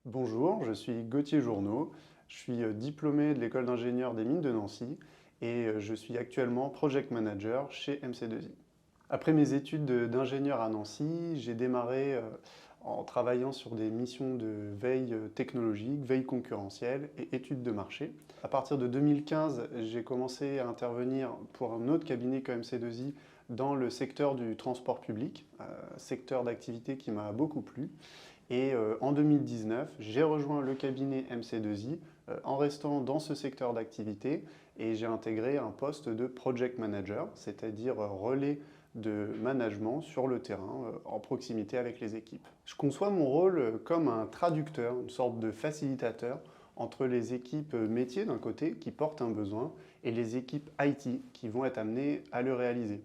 Bonjour, je suis Gauthier Journeau, je suis diplômé de l'école d'ingénieurs des mines de Nancy et je suis actuellement project manager chez MC2I. Après mes études d'ingénieur à Nancy, j'ai démarré en travaillant sur des missions de veille technologique, veille concurrentielle et études de marché. À partir de 2015, j'ai commencé à intervenir pour un autre cabinet que MC2I dans le secteur du transport public, secteur d'activité qui m'a beaucoup plu. Et en 2019, j'ai rejoint le cabinet MC2I en restant dans ce secteur d'activité et j'ai intégré un poste de project manager, c'est-à-dire relais de management sur le terrain, en proximité avec les équipes. Je conçois mon rôle comme un traducteur, une sorte de facilitateur entre les équipes métiers d'un côté qui portent un besoin et les équipes IT qui vont être amenées à le réaliser.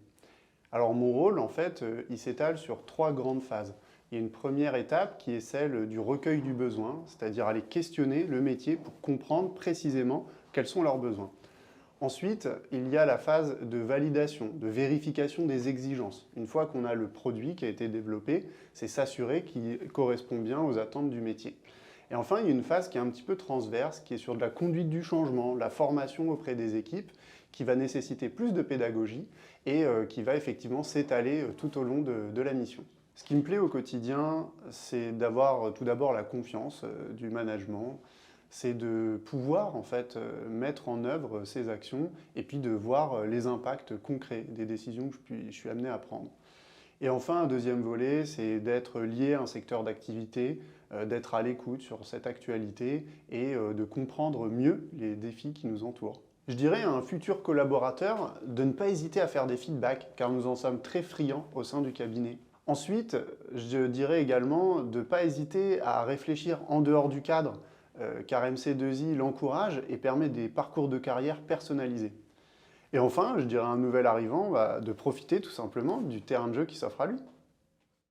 Alors mon rôle, en fait, il s'étale sur trois grandes phases. Il y a une première étape qui est celle du recueil du besoin, c'est-à-dire aller questionner le métier pour comprendre précisément quels sont leurs besoins. Ensuite, il y a la phase de validation, de vérification des exigences. Une fois qu'on a le produit qui a été développé, c'est s'assurer qu'il correspond bien aux attentes du métier. Et enfin, il y a une phase qui est un petit peu transverse, qui est sur de la conduite du changement, la formation auprès des équipes, qui va nécessiter plus de pédagogie et qui va effectivement s'étaler tout au long de la mission. Ce qui me plaît au quotidien, c'est d'avoir tout d'abord la confiance du management, c'est de pouvoir en fait mettre en œuvre ces actions et puis de voir les impacts concrets des décisions que je suis amené à prendre. Et enfin, un deuxième volet, c'est d'être lié à un secteur d'activité, d'être à l'écoute sur cette actualité et de comprendre mieux les défis qui nous entourent. Je dirais à un futur collaborateur de ne pas hésiter à faire des feedbacks, car nous en sommes très friands au sein du cabinet. Ensuite, je dirais également de ne pas hésiter à réfléchir en dehors du cadre, car MC2I l'encourage et permet des parcours de carrière personnalisés. Et enfin, je dirais à un nouvel arrivant de profiter tout simplement du terrain de jeu qui s'offre à lui.